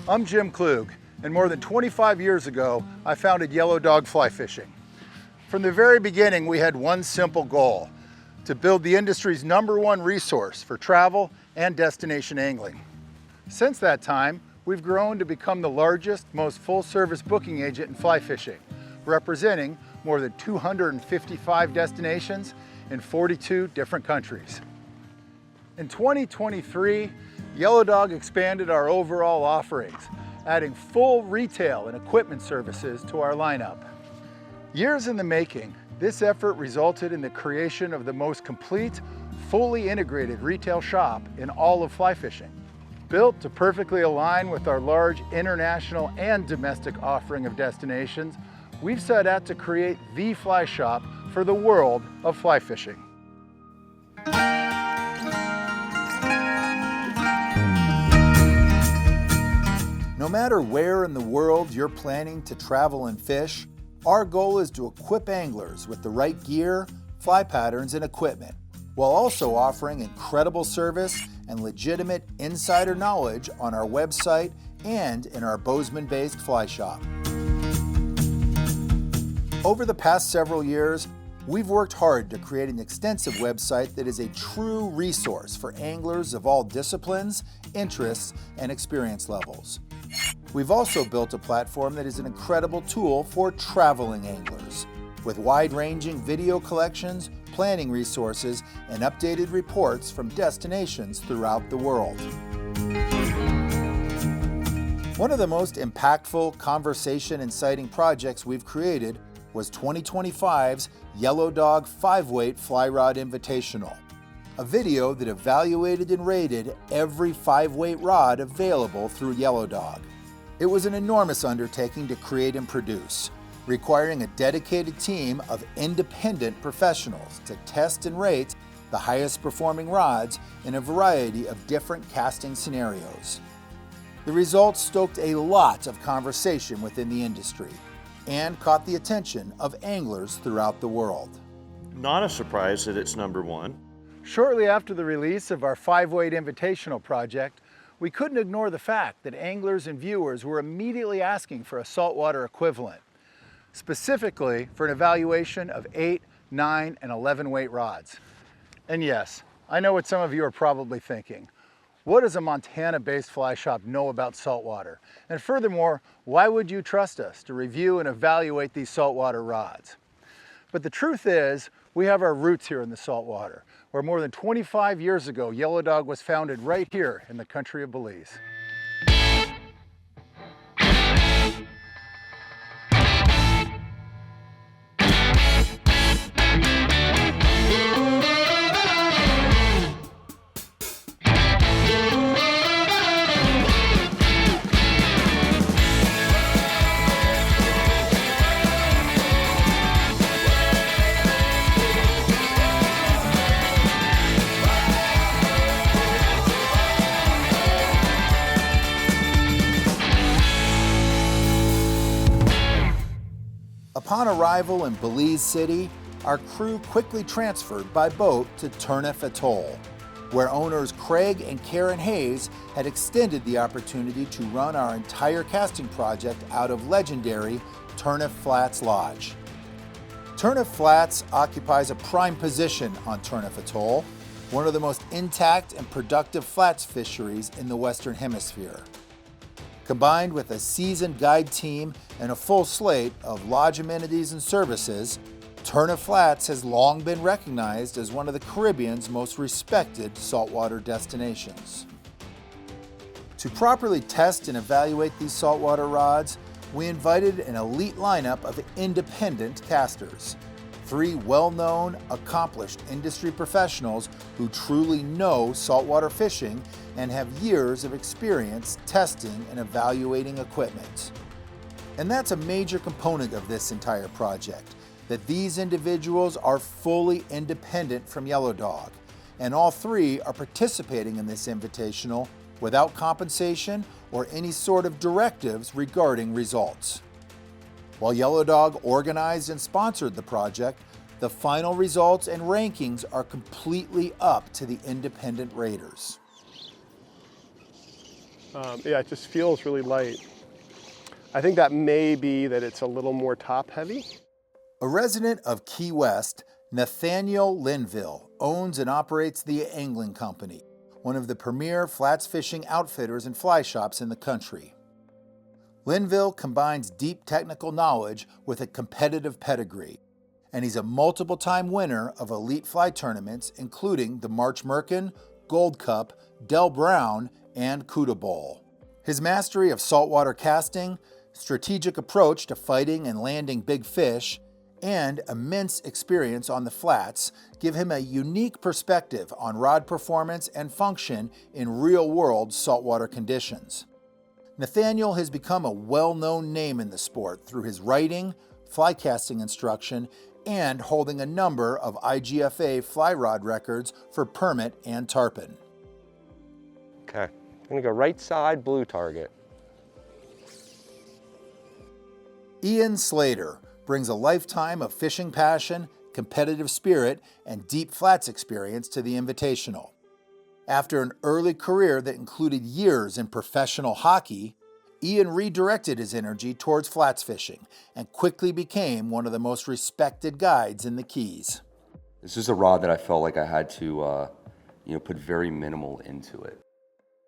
I'm Jim Klug, and more than 25 years ago, I founded Yellow Dog Fly Fishing. From the very beginning, we had one simple goal: to build the industry's #1 resource for travel and destination angling. Since that time, we've grown to become the largest, most full-service booking agent in fly fishing, representing more than 255 destinations in 42 different countries. In 2023, Yellow Dog expanded our overall offerings, adding full retail and equipment services to our lineup. Years in the making, this effort resulted in the creation of the most complete, fully integrated retail shop in all of fly fishing. Built to perfectly align with our large international and domestic offering of destinations, we've set out to create the fly shop for the world of fly fishing. No matter where in the world you're planning to travel and fish, our goal is to equip anglers with the right gear, fly patterns, and equipment, while also offering incredible service and legitimate insider knowledge on our website and in our Bozeman-based fly shop. Over the past several years, we've worked hard to create an extensive website that is a true resource for anglers of all disciplines, interests, and experience levels. We've also built a platform that is an incredible tool for traveling anglers, with wide-ranging video collections, planning resources, and updated reports from destinations throughout the world. One of the most impactful conversation-inciting projects we've created was 2025's Yellow Dog 5-Weight Fly Rod Invitational, a video that evaluated and rated every 5-weight rod available through Yellow Dog. It was an enormous undertaking to create and produce, requiring a dedicated team of independent professionals to test and rate the highest performing rods in a variety of different casting scenarios. The results stoked a lot of conversation within the industry and caught the attention of anglers throughout the world. Not a surprise that it's #1. Shortly after the release of our 5-Weight Invitational project, we couldn't ignore the fact that anglers and viewers were immediately asking for a saltwater equivalent, specifically for an evaluation of 8, 9, and 11-weight rods. And yes, I know what some of you are probably thinking. What does a Montana-based fly shop know about saltwater? And furthermore, why would you trust us to review and evaluate these saltwater rods? But the truth is, we have our roots here in the saltwater, where more than 25 years ago, Yellow Dog was founded right here in the country of Belize. Upon arrival in Belize City, our crew quickly transferred by boat to Turneffe Atoll, where owners Craig and Karen Hayes had extended the opportunity to run our entire casting project out of legendary Turneffe Flats Lodge. Turneffe Flats occupies a prime position on Turneffe Atoll, one of the most intact and productive flats fisheries in the Western Hemisphere. Combined with a seasoned guide team and a full slate of lodge amenities and services, Turneffe Flats has long been recognized as one of the Caribbean's most respected saltwater destinations. To properly test and evaluate these saltwater rods, we invited an elite lineup of independent casters, 3 well-known, accomplished industry professionals who truly know saltwater fishing and have years of experience testing and evaluating equipment. And that's a major component of this entire project, that these individuals are fully independent from Yellow Dog, and all 3 are participating in this invitational without compensation or any sort of directives regarding results. While Yellow Dog organized and sponsored the project, the final results and rankings are completely up to the independent raters. Yeah, it just feels really light. I think that may be that it's a little more top heavy. A resident of Key West, Nathaniel Linville owns and operates the Angling Company, one of the premier flats fishing outfitters and fly shops in the country. Linville combines deep technical knowledge with a competitive pedigree, and he's a multiple-time winner of elite fly tournaments, including the March Merkin, Gold Cup, Del Brown, and Cuda Bowl. His mastery of saltwater casting, strategic approach to fighting and landing big fish, and immense experience on the flats give him a unique perspective on rod performance and function in real-world saltwater conditions. Nathaniel has become a well-known name in the sport through his writing, fly casting instruction, and holding a number of IGFA fly rod records for permit and tarpon. Okay, I'm gonna go right side, blue target. Ian Slater brings a lifetime of fishing passion, competitive spirit, and deep flats experience to the Invitational. After an early career that included years in professional hockey, Ian redirected his energy towards flats fishing and quickly became one of the most respected guides in the Keys. This is a rod that I felt like I had to put very minimal into it.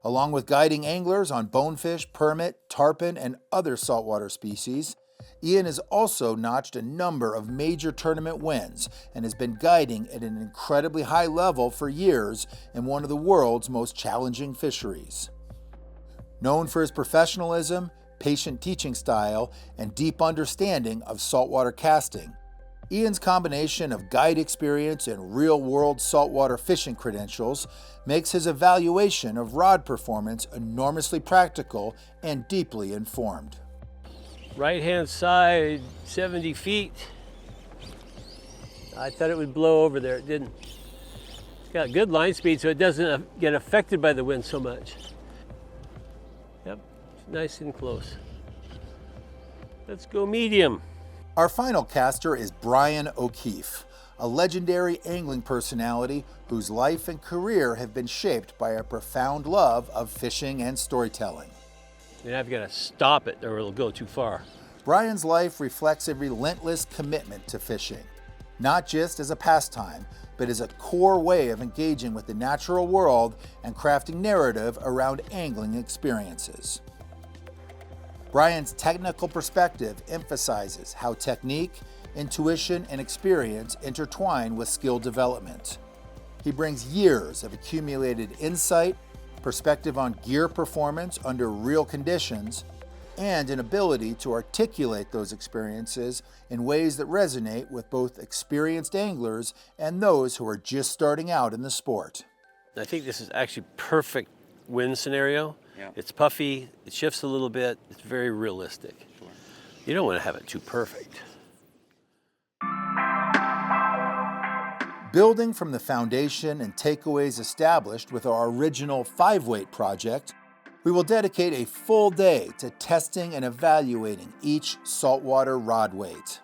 Along with guiding anglers on bonefish, permit, tarpon, and other saltwater species, Ian has also notched a number of major tournament wins and has been guiding at an incredibly high level for years in one of the world's most challenging fisheries. Known for his professionalism, patient teaching style, and deep understanding of saltwater casting, Ian's combination of guide experience and real-world saltwater fishing credentials makes his evaluation of rod performance enormously practical and deeply informed. Right-hand side, 70 feet. I thought it would blow over there. It didn't. It's got good line speed, so it doesn't get affected by the wind so much. Yep, it's nice and close. Let's go medium. Our final caster is Brian O'Keefe, a legendary angling personality whose life and career have been shaped by a profound love of fishing and storytelling. And I've got to stop it or it'll go too far. Brian's life reflects a relentless commitment to fishing, not just as a pastime, but as a core way of engaging with the natural world and crafting narrative around angling experiences. Brian's technical perspective emphasizes how technique, intuition, and experience intertwine with skill development. He brings years of accumulated insight, perspective on gear performance under real conditions, and an ability to articulate those experiences in ways that resonate with both experienced anglers and those who are just starting out in the sport. I think this is actually perfect wind scenario. Yeah. It's puffy, it shifts a little bit, it's very realistic. Sure. You don't want to have it too perfect. Building from the foundation and takeaways established with our original 5-weight project, we will dedicate a full day to testing and evaluating each saltwater rod weight.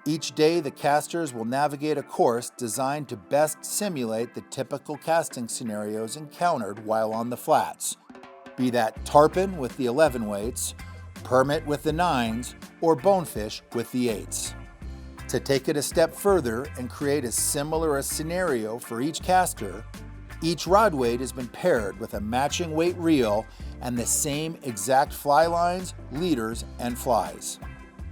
Each day, the casters will navigate a course designed to best simulate the typical casting scenarios encountered while on the flats, be that tarpon with the 11 weights, permit with the 9s, or bonefish with the 8s. To take it a step further and create as similar a scenario for each caster, each rod weight has been paired with a matching weight reel and the same exact fly lines, leaders, and flies.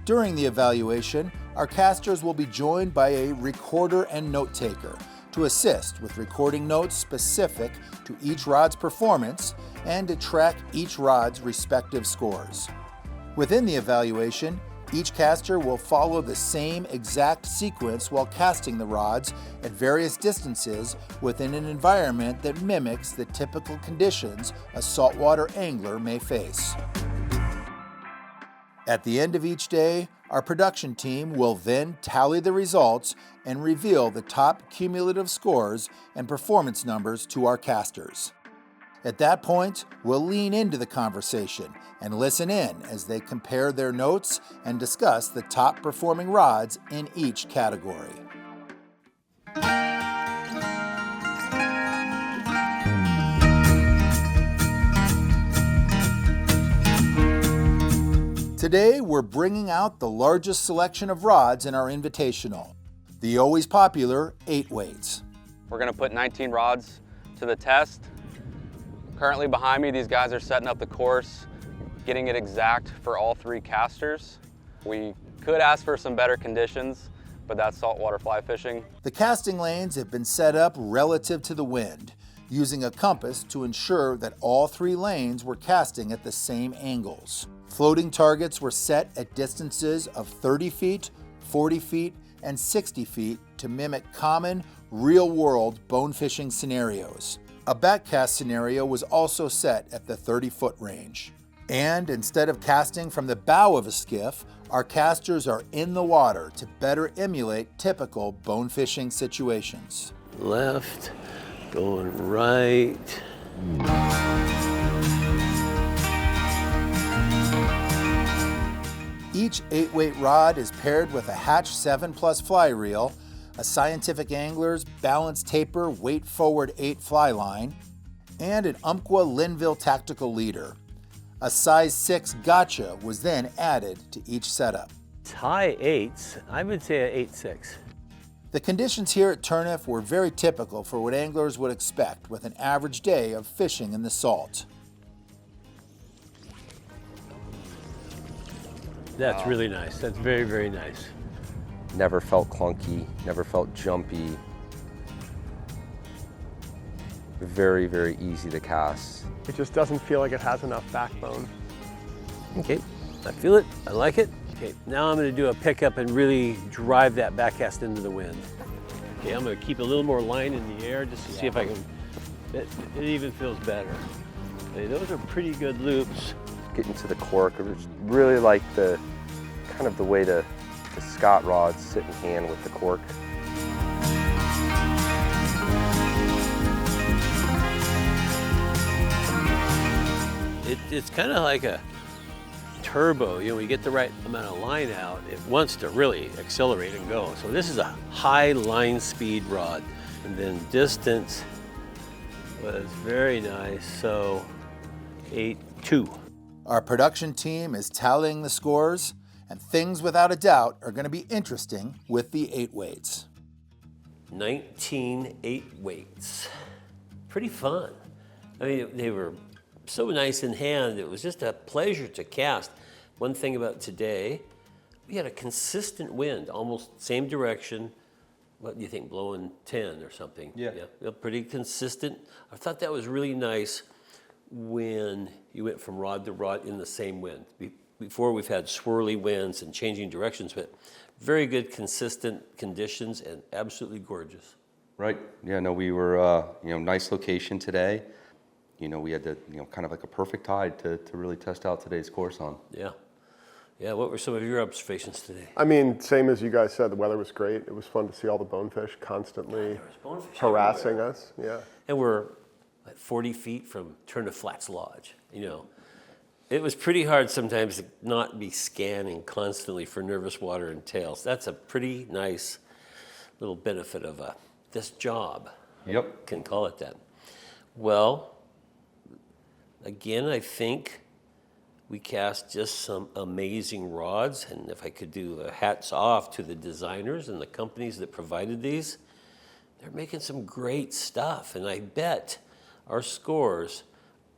During the evaluation, our casters will be joined by a recorder and note taker to assist with recording notes specific to each rod's performance and to track each rod's respective scores. Within the evaluation, each caster will follow the same exact sequence while casting the rods at various distances within an environment that mimics the typical conditions a saltwater angler may face. At the end of each day, our production team will then tally the results and reveal the top cumulative scores and performance numbers to our casters. At that point, we'll lean into the conversation and listen in as they compare their notes and discuss the top performing rods in each category. Today, we're bringing out the largest selection of rods in our Invitational, the always popular 8-weights. We're gonna put 19 rods to the test. Currently behind me, these guys are setting up the course, getting it exact for all 3 casters. We could ask for some better conditions, but that's saltwater fly fishing. The casting lanes have been set up relative to the wind, using a compass to ensure that all 3 lanes were casting at the same angles. Floating targets were set at distances of 30 feet, 40 feet, and 60 feet to mimic common, real-world bone fishing scenarios. A backcast scenario was also set at the 30-foot range. And instead of casting from the bow of a skiff, our casters are in the water to better emulate typical bone fishing situations. Left, going right. Each 8-weight rod is paired with a Hatch 7+ fly reel, a Scientific Angler's Balance Taper Weight Forward 8 fly line, and an Umpqua Linville tactical leader. A size 6 gotcha was then added to each setup. High 8s, I would say a 8.6. The conditions here at Turneffe were very typical for what anglers would expect with an average day of fishing in the salt. That's really nice. That's very, very nice. Never felt clunky, never felt jumpy. Very, very easy to cast. It just doesn't feel like it has enough backbone. Okay, I feel it, I like it. Okay, now I'm gonna do a pickup and really drive that backcast into the wind. Okay, I'm gonna keep a little more line in the air just to see if I can, it even feels better. Okay, those are pretty good loops. Getting to the cork, I just really like the kind of the way the Scott rods sit in hand with the cork. It's kind of like a turbo. You know, when you get the right amount of line out, it wants to really accelerate and go. So this is a high line speed rod. And then distance was very nice, so 8.2. Our production team is tallying the scores, and things without a doubt are going to be interesting with the 8-weights. 19 8-weights. Pretty fun. I mean, they were so nice in hand. It was just a pleasure to cast. One thing about today, we had a consistent wind, almost same direction. What do you think, blowing 10 or something? Yeah, pretty consistent. I thought that was really nice when you went from rod to rod in the same wind. Before we've had swirly winds and changing directions, but very good consistent conditions and absolutely gorgeous. Right. Yeah, no, we were, nice location today. We had to, kind of like a perfect tide to really test out today's course on. Yeah. Yeah, what were some of your observations today? I mean, same as you guys said, the weather was great. It was fun to see all the bonefish constantly harassing us. Yeah. And we're at 40 feet from Turneffe Flats Lodge, It was pretty hard sometimes to not be scanning constantly for nervous water and tails. That's a pretty nice little benefit of this job. Yep. Can call it that. Well, again, I think we cast just some amazing rods, and if I could do the hats off to the designers and the companies that provided these, they're making some great stuff, and I bet our scores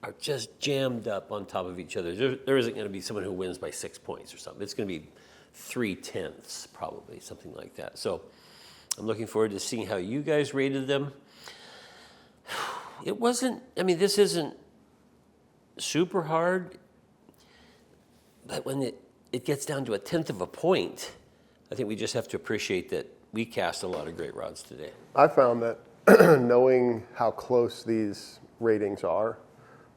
are just jammed up on top of each other. There isn't going to be someone who wins by 6 points or something. It's going to be 3/10 probably, something like that. So I'm looking forward to seeing how you guys rated them. It wasn't, this isn't super hard, but when it gets down to 1/10 of a point, I think we just have to appreciate that we cast a lot of great rods today. I found that knowing how close these ratings are,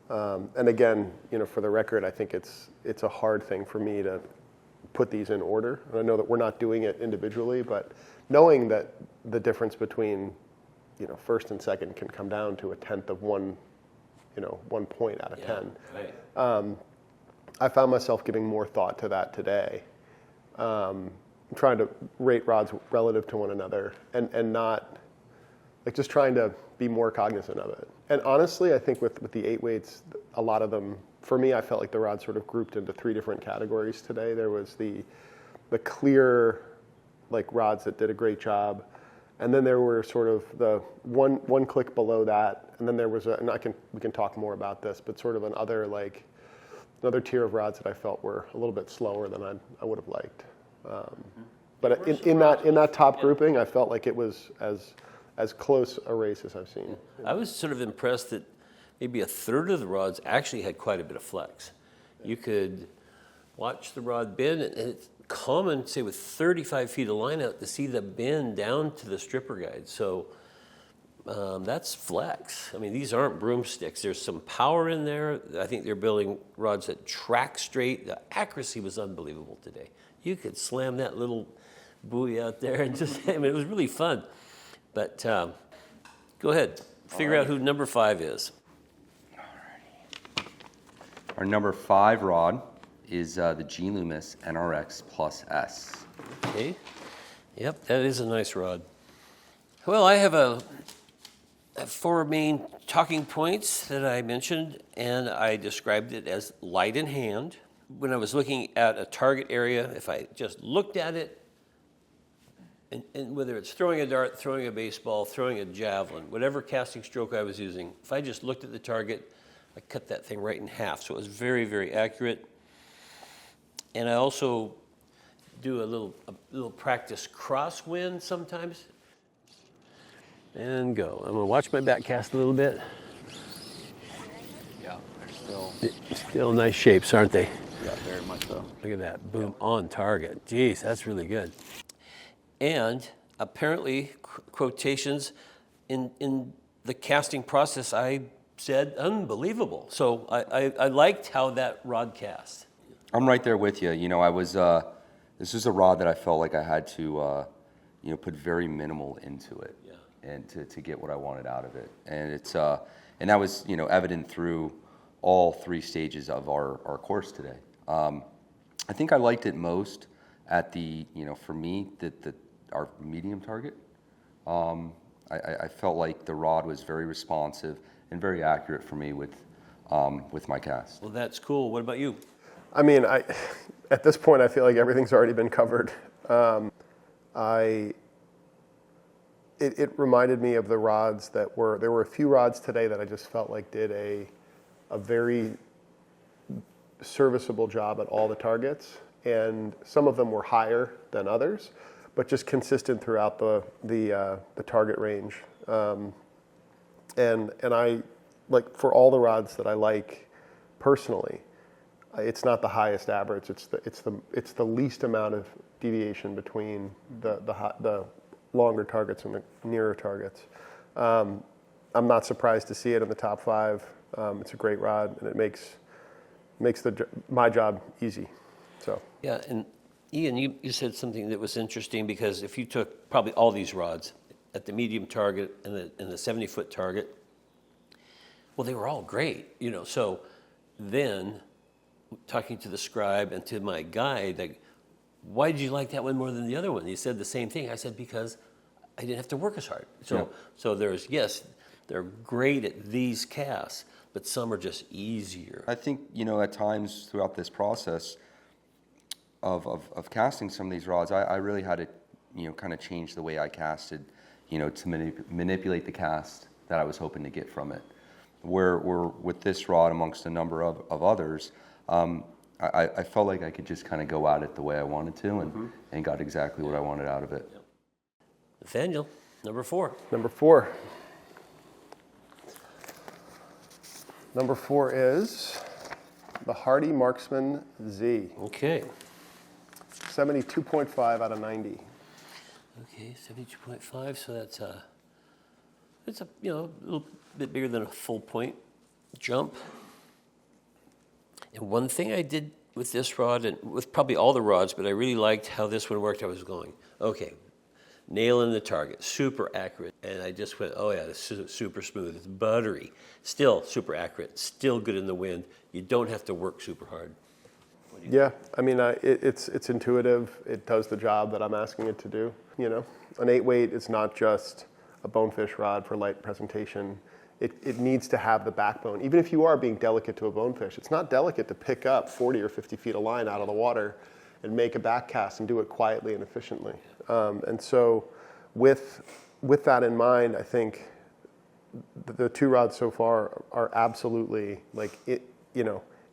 and again, for the record, I think it's a hard thing for me to put these in order. And I know that we're not doing it individually, but knowing that the difference between first and second can come down to 1/10 of 1 point out of 10. Right. I found myself giving more thought to that today, trying to rate rods relative to one another, and not just trying to be more cognizant of it. And honestly, I think with the 8-weights, a lot of them For me, I felt like the rods sort of grouped into 3 different categories today. There was the clear, like, rods that did a great job, and then there were sort of the one click below that, and then there was and we can talk more about this, but sort of another tier of rods that I felt were a little bit slower than I would have liked. But in that top grouping, I felt like it was as close a race as I've seen. I was sort of impressed that maybe a third of the rods actually had quite a bit of flex. You could watch the rod bend, and it's common, say, with 35 feet of line out, to see the bend down to the stripper guide. So that's flex. I mean, these aren't broomsticks. There's some power in there. I think they're building rods that track straight. The accuracy was unbelievable today. You could slam that little buoy out there and just, I mean, it was really fun. But go ahead, figure out who number 5 is. Our number 5 rod is the G Loomis NRX Plus S. Okay. Yep, that is a nice rod. Well, I have 4 main talking points that I mentioned, and I described it as light in hand. When I was looking at a target area, if I just looked at it, and whether it's throwing a dart, throwing a baseball, throwing a javelin, whatever casting stroke I was using, if I just looked at the target, I cut that thing right in half. So it was very, very accurate. And I also do a little practice crosswind sometimes. And go. I'm gonna watch my back cast a little bit. Yeah, they're Still nice shapes, aren't they? yeah, very much so. Look at that, boom, on target. Geez, that's really good. And apparently, quotations in the casting process, I said unbelievable. So I liked how that rod cast. I'm right there with you. You know, this was a rod that I felt like I had to, put very minimal into it, and to get what I wanted out of it. And and that was, evident through all 3 stages of our course today. I think I liked it most at the, for me, our medium target. I felt like the rod was very responsive and very accurate for me with my cast. Well, that's cool. What about you? I mean, at this point, I feel like everything's already been covered. It reminded me of the rods there were a few rods today that I just felt like did a very serviceable job at all the targets, and some of them were higher than others, but just consistent throughout the target range. And I, like, for all the rods that I like personally, it's not the highest average. It's the least amount of deviation between the longer targets and the nearer targets. I'm not surprised to see it in the top 5. It's a great rod, and it makes my job easy. So Yeah, and Ian, you said something that was interesting, because if you took probably all these rods at the medium target and the 70-foot target, well, they were all great, So then, talking to the scribe and to my guide, like, why did you like that one more than the other one? He said the same thing. I said, because I didn't have to work as hard. So they're great at these casts, but some are just easier. I think, at times throughout this process of casting some of these rods, I really had to, kind of change the way I casted, to manipulate the cast that I was hoping to get from it. Where with this rod, amongst a number of others, I felt like I could just kind of go at it the way I wanted to, and got exactly what I wanted out of it. Nathaniel, number 4. Number 4. Number 4 is the Hardy Marksman Z. Okay. 72.5 out of 90. Okay, 72.5. So that's it's a little bit bigger than a full point jump. And one thing I did with this rod, and with probably all the rods, but I really liked how this one worked. I was going, okay, nailing the target, super accurate. And I just went, oh yeah, this is super smooth. It's buttery, still super accurate, still good in the wind. You don't have to work super hard. Yeah, I mean, it's intuitive. It does the job that I'm asking it to do. An 8-weight is not just a bonefish rod for light presentation. it needs to have the backbone. Even if you are being delicate to a bonefish, it's not delicate to pick up 40 or 50 feet of line out of the water and make a back cast and do it quietly and efficiently. And so with that in mind, I think the two rods so far are absolutely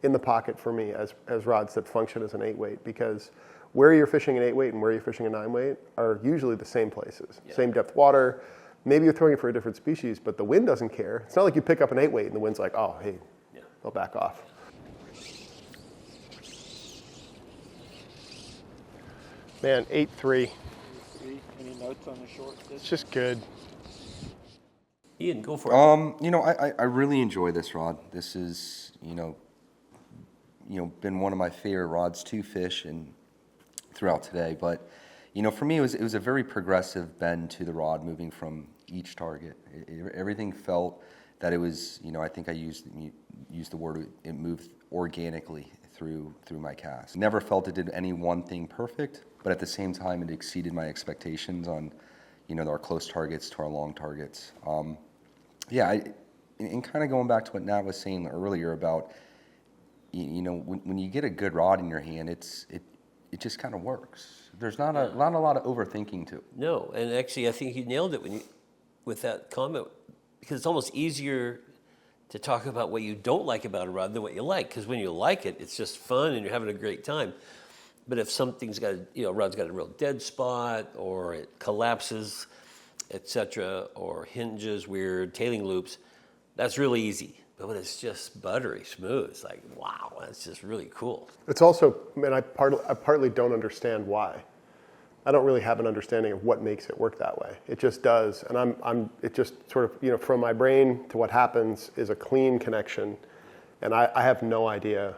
in the pocket for me as rods that function as an 8-weight, because where you're fishing an 8-weight and where you're fishing a 9-weight are usually the same places, same depth water. Maybe you're throwing it for a different species, but the wind doesn't care. It's not like you pick up an 8-weight and the wind's like, oh, hey, I'll back off. Man, 8.3. Any notes on the short? It's just good. Ian, go for it. I really enjoy this rod. This is, been one of my favorite rods to fish and throughout today. But, for me, it was a very progressive bend to the rod, moving from each target. Everything felt that it was, I think I used the word, it moved organically through my cast. Never felt it did any one thing perfect, but at the same time, it exceeded my expectations on, our close targets to our long targets. And kind of going back to what Nat was saying earlier about, when you get a good rod in your hand, it just kind of works. There's not a lot of overthinking to it. No, and actually, I think you nailed it with that comment, because it's almost easier to talk about what you don't like about a rod than what you like, because when you like it, it's just fun and you're having a great time. But if something's got, a rod's got a real dead spot, or it collapses, etc., or hinges weird, tailing loops, that's really easy. But when it's just buttery smooth, it's like, wow, that's just really cool. It's also, I partly don't understand why. I don't really have an understanding of what makes it work that way. It just does, and it just sort of, from my brain to what happens is a clean connection, and I have no idea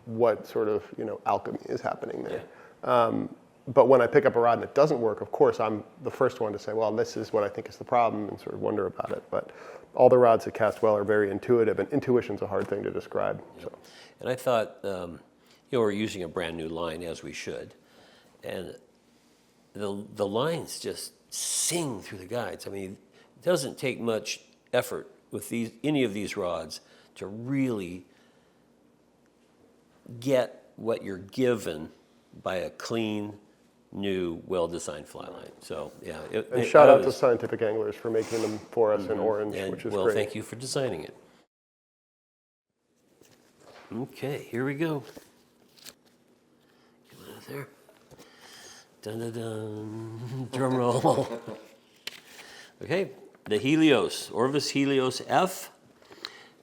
what sort of alchemy is happening there. Yeah. But when I pick up a rod and it doesn't work, of course I'm the first one to say, well, this is what I think is the problem, and sort of wonder about it. But all the rods that cast well are very intuitive, and intuition's a hard thing to describe. So. And I thought, we're using a brand new line, as we should, and the lines just sing through the guides. I mean, it doesn't take much effort with any of these rods to really get what you're given by a clean, new, well-designed fly line. So, yeah. And shout out to Scientific Anglers for making them for us in orange, which is great. Well, thank you for designing it. Okay, here we go. Come on out there. Dun dun dun. Drum roll. Okay, the Helios, Orvis Helios F,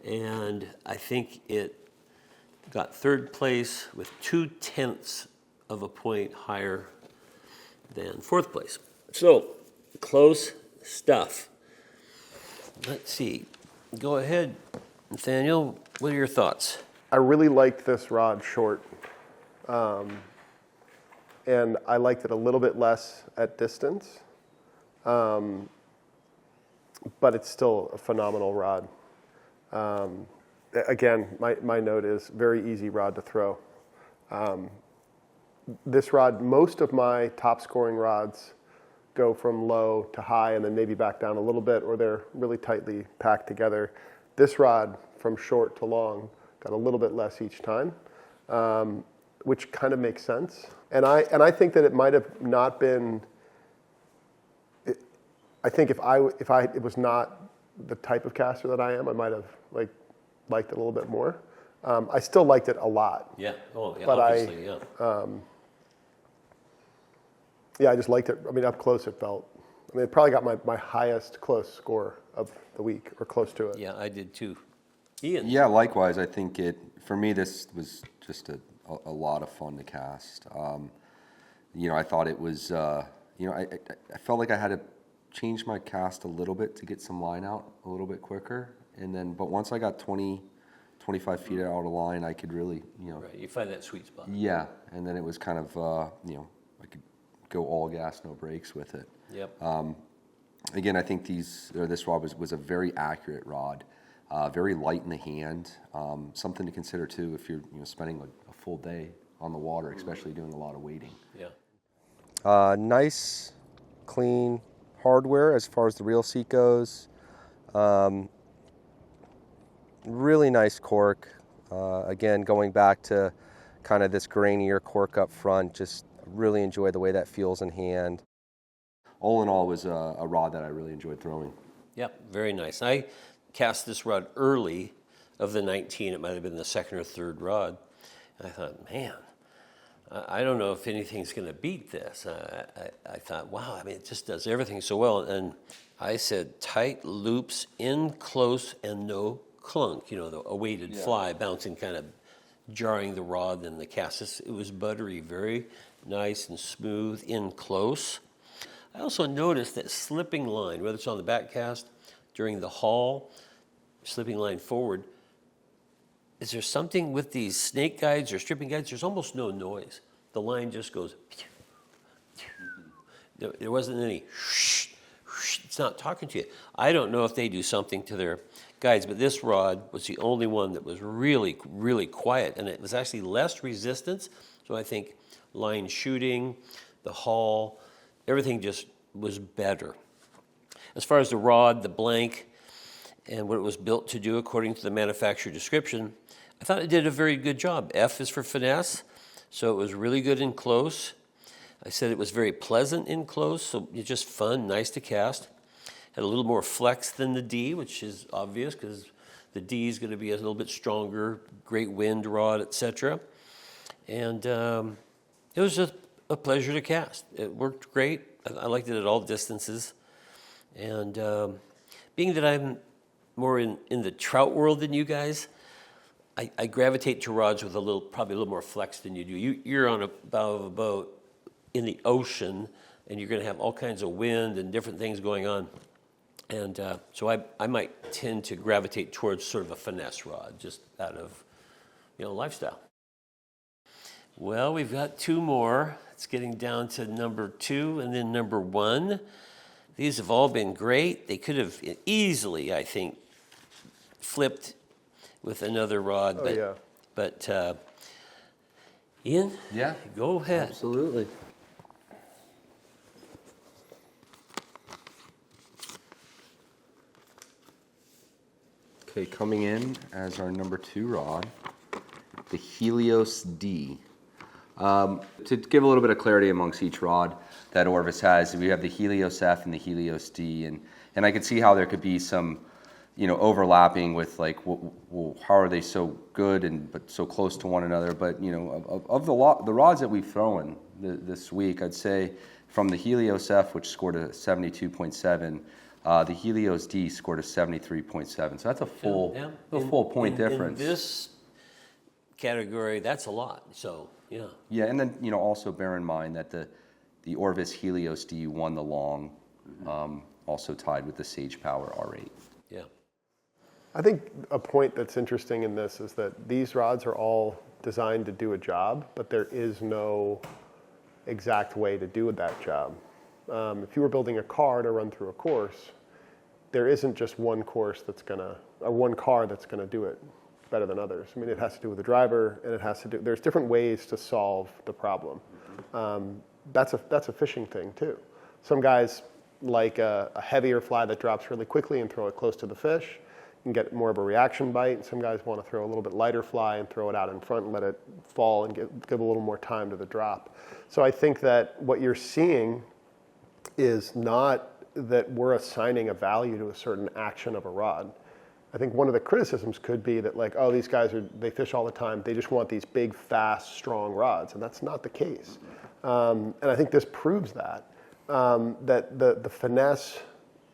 and I think it got third place with 0.2 of a point higher than fourth place. So, close stuff. Let's see. Go ahead, Nathaniel. What are your thoughts? I really liked this rod short. And I liked it a little bit less at distance. But it's still a phenomenal rod. Again, my note is very easy rod to throw. This rod, most of my top scoring rods go from low to high and then maybe back down a little bit, or they're really tightly packed together. This rod, from short to long, got a little bit less each time, which kind of makes sense. And I think that it might have not been. I think if it was not the type of caster that I am, I might have liked it a little bit more. I still liked it a lot. Yeah. Oh, yeah. But obviously, I just liked it. I mean, up close it felt. I mean, it probably got my highest close score of the week, or close to it. Yeah, I did too. Ian. Yeah, likewise. I think for me, this was just a lot of fun to cast. I thought it was, I felt like I had to change my cast a little bit to get some line out a little bit quicker. But once I got 25 feet out of line, I could really, Right, you find that sweet spot. Yeah, and then it was kind of, I could go all gas, no brakes with it. Yep. Again, I think this rod was a very accurate rod, very light in the hand. Something to consider too if you're spending a full day on the water, especially doing a lot of wading. Yeah. Nice, clean hardware as far as the reel seat goes. really nice cork. Again, going back to kind of this grainier cork up front, just really enjoy the way that feels in hand. All in all, it was a rod that I really enjoyed throwing. Yep, very nice. I cast this rod early of the 19. It might have been the second or third rod. And I thought, man, I don't know if anything's going to beat this. I thought, wow, I mean, it just does everything so well. And I said, tight loops in close and no clunk, a weighted fly bouncing, kind of jarring the rod and the cast. It was buttery, very nice and smooth in close. I also noticed that slipping line, whether it's on the back cast, during the haul, slipping line forward, is there something with these snake guides or stripping guides? There's almost no noise. The line just goes, there wasn't any, it's not talking to you. I don't know if they do something to their guides, but this rod was the only one that was really, really quiet, and it was actually less resistance. So I think line shooting, the haul, everything just was better. As far as the rod, the blank, and what it was built to do according to the manufacturer description, I thought it did a very good job. F is for finesse, so it was really good in close. I said it was very pleasant in close, so it's just fun, nice to cast. Had a little more flex than the D, which is obvious because the D is going to be a little bit stronger, great wind rod, etc. And it was just a pleasure to cast. It worked great. I liked it at all distances. And being that I'm more in the trout world than you guys, I gravitate to rods with probably a little more flex than you do. You're on a bow of a boat in the ocean, and you're going to have all kinds of wind and different things going on. And so I might tend to gravitate towards sort of a finesse rod, just out of lifestyle. Well, we've got two more. It's getting down to number 2 and then number 1. These have all been great. They could have easily, I think, flipped with another rod. But Ian? Yeah. Go ahead. Absolutely. Okay, coming in as our number 2 rod, the Helios D. To give a little bit of clarity amongst each rod that Orvis has, we have the Helios F and the Helios D, and I could see how there could be some, overlapping with like, well, how are they so good but so close to one another? But of the rods that we've thrown this week, I'd say from the Helios F, which scored a 72.7. The Helios D scored a 73.7, so that's a full point difference. In this category, that's a lot. So yeah. Yeah, and then also bear in mind that the Orvis Helios D won the long, also tied with the Sage Power R8. Yeah. I think a point that's interesting in this is that these rods are all designed to do a job, but there is no exact way to do that job. If you were building a car to run through a course, there isn't just one car that's gonna do it better than others. I mean, it has to do with the driver, and there's different ways to solve the problem. That's a fishing thing too. Some guys like a heavier fly that drops really quickly and throw it close to the fish and get more of a reaction bite. Some guys want to throw a little bit lighter fly and throw it out in front and let it fall and give a little more time to the drop. So I think that what you're seeing is not that we're assigning a value to a certain action of a rod. I think one of the criticisms could be that like, oh, these guys they fish all the time. They just want these big, fast, strong rods, and that's not the case. And I think this proves that the finesse,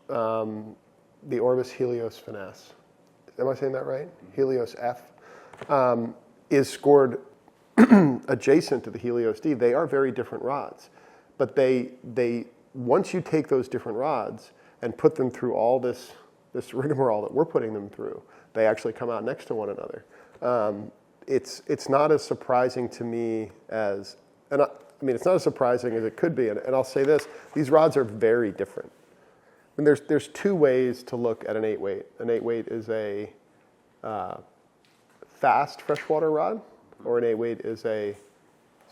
the Orvis Helios finesse, am I saying that right? Helios F is scored adjacent to the Helios D. They are very different rods, but they once you take those different rods and put them through all this rigmarole that we're putting them through, they actually come out next to one another. It's not as surprising to me as, and I mean, it's not as surprising as it could be. And I'll say this: these rods are very different. I mean, there's 2 ways to look at an 8-weight. An 8-weight is a fast freshwater rod, or an 8-weight is a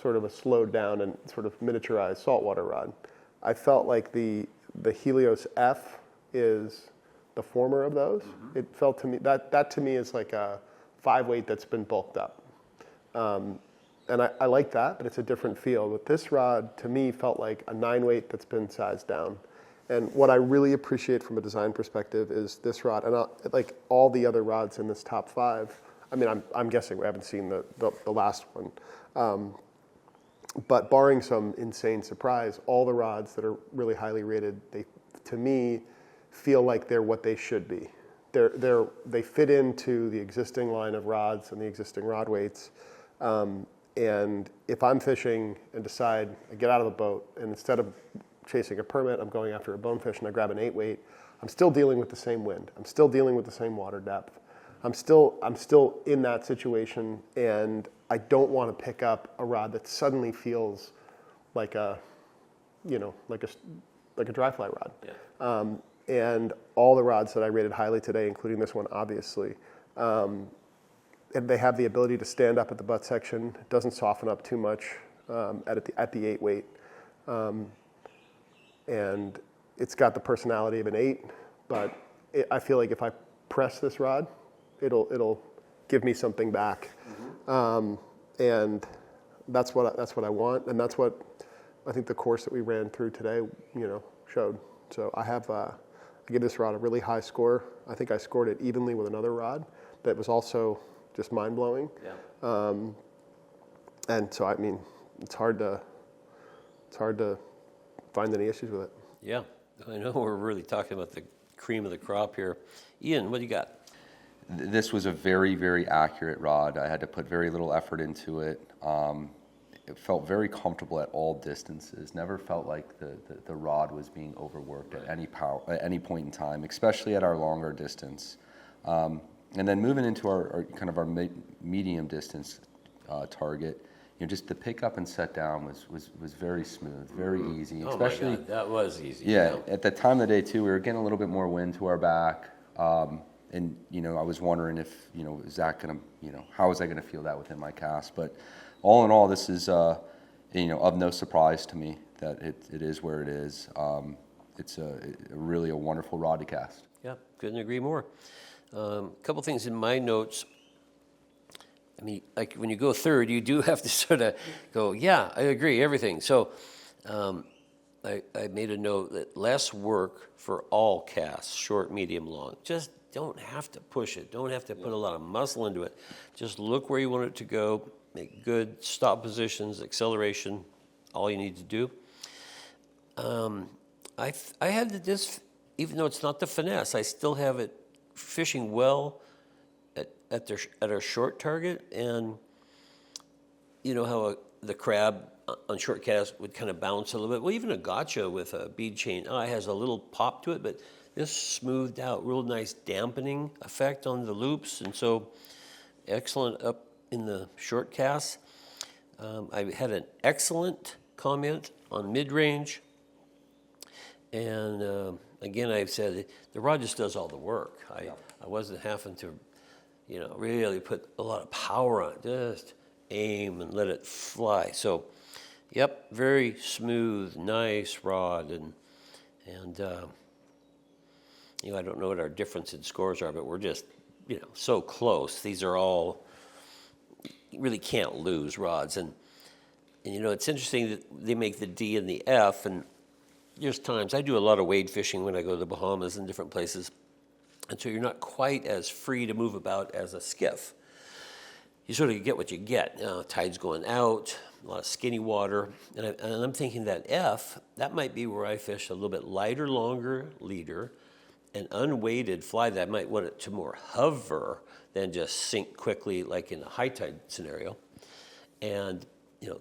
sort of a slowed down and sort of miniaturized saltwater rod. I felt like the Helios F is the former of those. It felt to me, that to me is like a 5-weight that's been bulked up. And I like that, but it's a different feel. But this rod, to me, felt like a 9-weight that's been sized down. And what I really appreciate from a design perspective is this rod, and like all the other rods in this top 5. I mean, I'm guessing we haven't seen the last one. But barring some insane surprise, all the rods that are really highly rated, they, to me, feel like they're what they should be. They fit into the existing line of rods and the existing rod weights. And if I'm fishing and decide I get out of the boat and instead of chasing a permit, I'm going after a bonefish and I grab an 8-weight, I'm still dealing with the same wind. I'm still dealing with the same water depth. I'm still in that situation, and I don't want to pick up a rod that suddenly feels like a dry fly rod. Yeah. And all the rods that I rated highly today, including this one, obviously, and they have the ability to stand up at the butt section. It doesn't soften up too much at the 8-weight. And it's got the personality of an 8, but I feel like if I press this rod, it'll give me something back. And that's what I want, and that's what I think the course that we ran through today, showed. So I give this rod a really high score. I think I scored it evenly with another rod that was also just mind-blowing. Yeah. And so, I mean, it's hard to find any issues with it. Yeah, I know we're really talking about the cream of the crop here. Ian, what do you got? This was a very, very accurate rod. I had to put very little effort into it. It felt very comfortable at all distances. Never felt like the rod was being overworked at any point in time, especially at our longer distance. And then moving into our medium distance target, just the pick up and set down was very smooth, very easy. Especially, my God, that was easy. Yeah, at the time of the day too, we were getting a little bit more wind to our back. And, I was wondering if, is that going to, how was I going to feel that within my cast? But all in all, this is, of no surprise to me that it is where it is. It's really a wonderful rod to cast. Yeah, couldn't agree more. A couple things in my notes. I mean, like when you go third, you do have to sort of go, yeah, I agree, everything. So I made a note that less work for all casts, short, medium, long. Just don't have to push it. Don't have to put a lot of muscle into it. Just look where you want it to go. Make good stop positions, acceleration, all you need to do. I had this, even though it's not the finesse, I still have it fishing well at our short target. And you know how the crab on short cast would kind of bounce a little bit. Well, even a gotcha with a bead chain eye has a little pop to it, but this smoothed out, real nice dampening effect on the loops, and so excellent up in the short cast. I had an excellent comment on mid-range, and again, I've said the rod just does all the work. I wasn't having to, really put a lot of power on it. Just aim and let it fly. So, yep, very smooth, nice rod, and I don't know what our difference in scores are, but we're just, so close. These are all, you really can't lose rods. And it's interesting that they make the D and the F, and there's times, I do a lot of wade fishing when I go to the Bahamas and different places, and so you're not quite as free to move about as a skiff. You sort of get what you get. Tide's going out, a lot of skinny water, and I'm thinking that F, that might be where I fish a little bit lighter, longer leader, an unweighted fly that I might want it to more hover than just sink quickly like in a high tide scenario. And,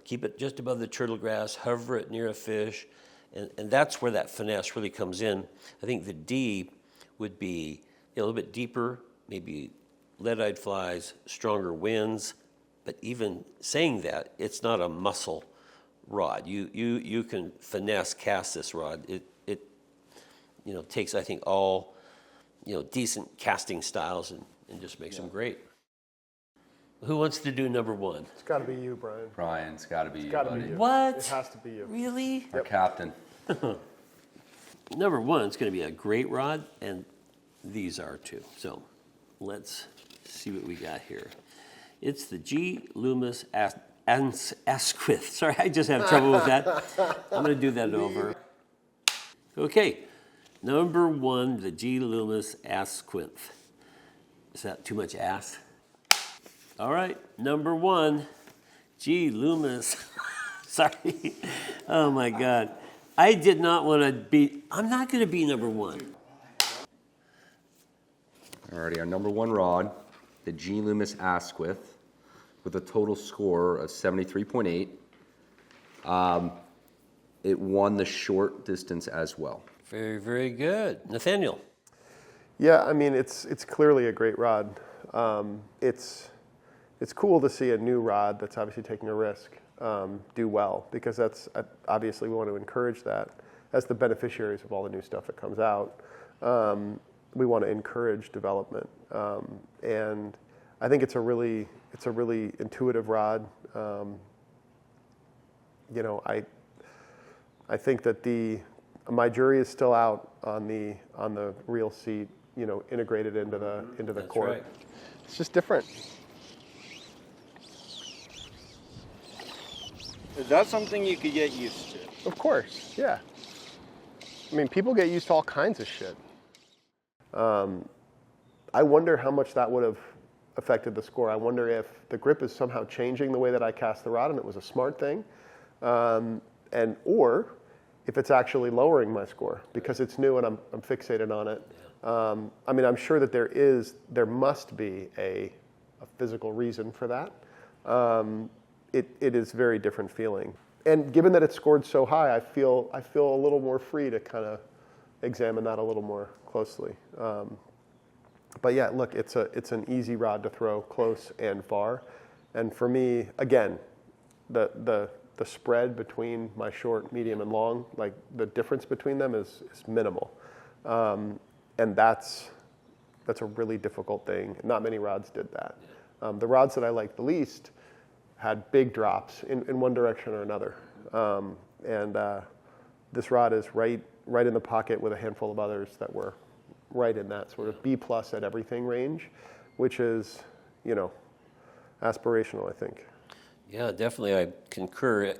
keep it just above the turtle grass, hover it near a fish, and that's where that finesse really comes in. I think the D would be a little bit deeper, maybe lead-eyed flies, stronger winds, but even saying that, it's not a muscle rod. You can finesse cast this rod. It takes, I think, all, decent casting styles and just makes them great. Who wants to do number one? It's got to be you, Brian. Brian, it's got to be you, Gotta buddy. be you. What? It has to be you. Really? Our captain. Number one, it's going to be a great rod, and these are too. So let's see what we got here. It's the G. Loomis Asquith. Sorry, I just have trouble with that. I'm going to do that over. Okay, number 1, the G. Loomis Asquith. Is that too much ass? All right, number 1, G. Loomis. Sorry. Oh my God. I did not want to be, I'm not going to be number 1. Alrighty, our number 1 rod, the G. Loomis Asquith, with a total score of 73.8. It won the short distance as well. Very, very good. Nathaniel. Yeah, I mean, it's clearly a great rod. It's cool to see a new rod that's obviously taking a risk do well, because that's obviously we want to encourage that as the beneficiaries of all the new stuff that comes out. We want to encourage development, and I think it's a really intuitive rod. You know, I think that my jury is still out on the reel seat, you know, integrated into the That's core. right. It's just different. Is that something you could get used to? Of course, yeah. I mean, people get used to all kinds of shit. I wonder how much that would have affected the score. I wonder if the grip is somehow changing the way that I cast the rod and it was a smart thing, or if it's actually lowering my score because it's new and I'm fixated on it. I mean, I'm sure that there must be a physical reason for that. It is very different feeling. And given that it scored so high, I feel a little more free to kind of examine that a little more closely. But yeah, look, it's an easy rod to throw close and far. And for me, again, the spread between my short, medium, and long, like the difference between them is minimal. And that's a really difficult thing. Not many rods did that. The rods that I liked the least had big drops in one direction or another. This rod is right in the pocket with a handful of others that were right in that sort of B+ at everything range, which is, you know, aspirational, I think. Yeah, definitely, I concur.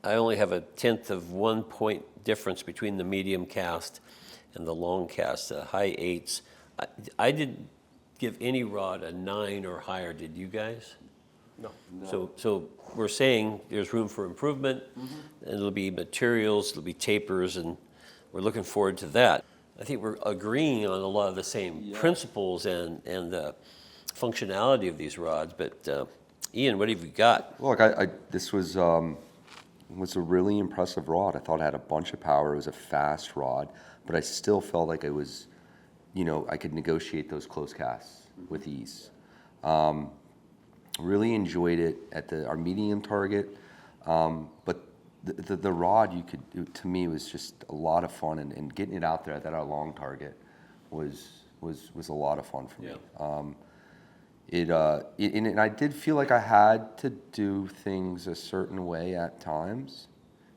I only have a 1/10 of 1 point difference between the medium cast and the long cast, high 8s. I didn't give any rod a 9 or higher, did you guys? No. So we're saying there's room for improvement, and it'll be materials, it'll be tapers, and we're looking forward to that. I think we're agreeing on a lot of the same principles and the functionality of these rods, but Ian, what have you got? Look, this was a really impressive rod. I thought it had a bunch of power. It was a fast rod, but I still felt like it was, you know, I could negotiate those close casts with ease. Really enjoyed it at our medium target, but the rod to me was just a lot of fun, and getting it out there at our long target was a lot of fun for me. And I did feel like I had to do things a certain way at times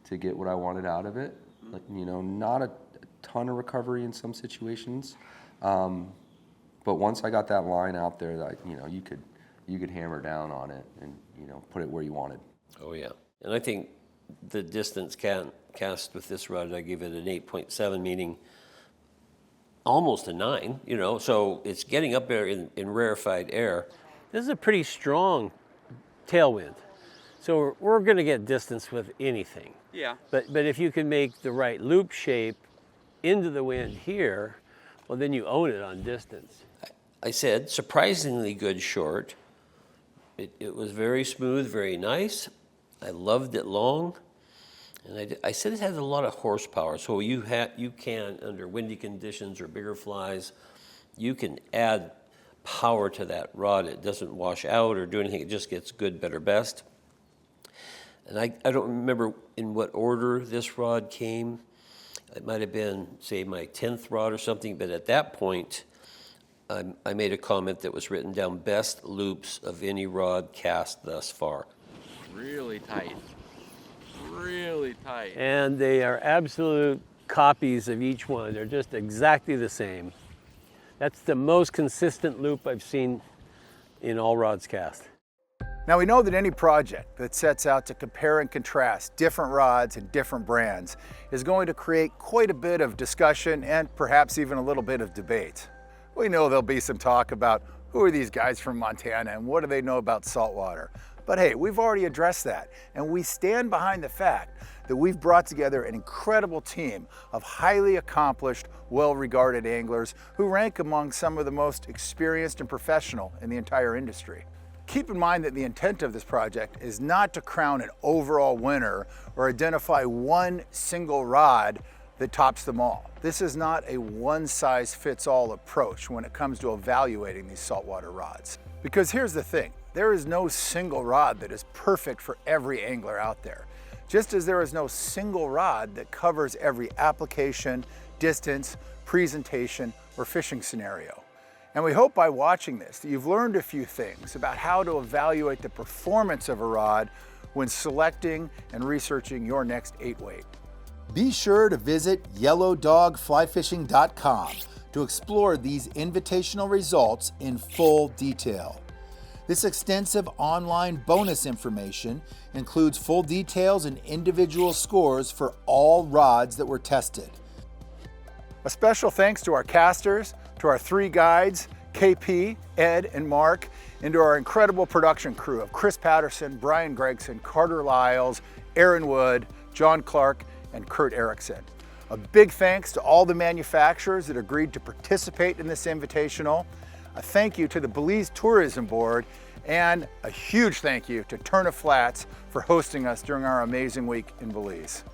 to get what I wanted out of it. Like, you know, not a ton of recovery in some situations, but once I got that line out there, that you know, you could hammer down on it and, you know, put it where you wanted. Oh yeah, and I think the distance cast with this rod, I give it an 8.7, meaning almost a 9, you know, so it's getting up there in rarefied air. This is a pretty strong tailwind, so we're going to get distance with anything. Yeah. But if you can make the right loop shape into the wind here, well, then you own it on distance. I said surprisingly good short. It was very smooth, very nice. I loved it long, and I said it had a lot of horsepower. So you can, under windy conditions or bigger flies, you can add power to that rod. It doesn't wash out or do anything. It just gets good, better, best. And I don't remember in what order this rod came. It might have been, say, my 10th rod or something, but at that point, I made a comment that was written down, best loops of any rod cast thus far. Really tight. Really tight. And they are absolute copies of each one. They're just exactly the same. That's the most consistent loop I've seen in all rods cast. Now we know that any project that sets out to compare and contrast different rods and different brands is going to create quite a bit of discussion and perhaps even a little bit of debate. We know there'll be some talk about who are these guys from Montana and what do they know about saltwater? But hey, we've already addressed that, and we stand behind the fact that we've brought together an incredible team of highly accomplished, well-regarded anglers who rank among some of the most experienced and professional in the entire industry. Keep in mind that the intent of this project is not to crown an overall winner or identify one single rod that tops them all. This is not a one-size-fits-all approach when it comes to evaluating these saltwater rods. Because here's the thing, there is no single rod that is perfect for every angler out there. Just as there is no single rod that covers every application, distance, presentation, or fishing scenario. And we hope by watching this that you've learned a few things about how to evaluate the performance of a rod when selecting and researching your next 8-weight. Be sure to visit yellowdogflyfishing.com to explore these invitational results in full detail. This extensive online bonus information includes full details and individual scores for all rods that were tested. A special thanks to our casters, to our 3 guides, KP, Ed, and Mark, and to our incredible production crew of Chris Patterson, Brian Gregson, Carter Lyles, Aaron Wood, John Clark, and Kurt Erickson. A big thanks to all the manufacturers that agreed to participate in this invitational. A thank you to the Belize Tourism Board, and a huge thank you to Turneffe Flats for hosting us during our amazing week in Belize.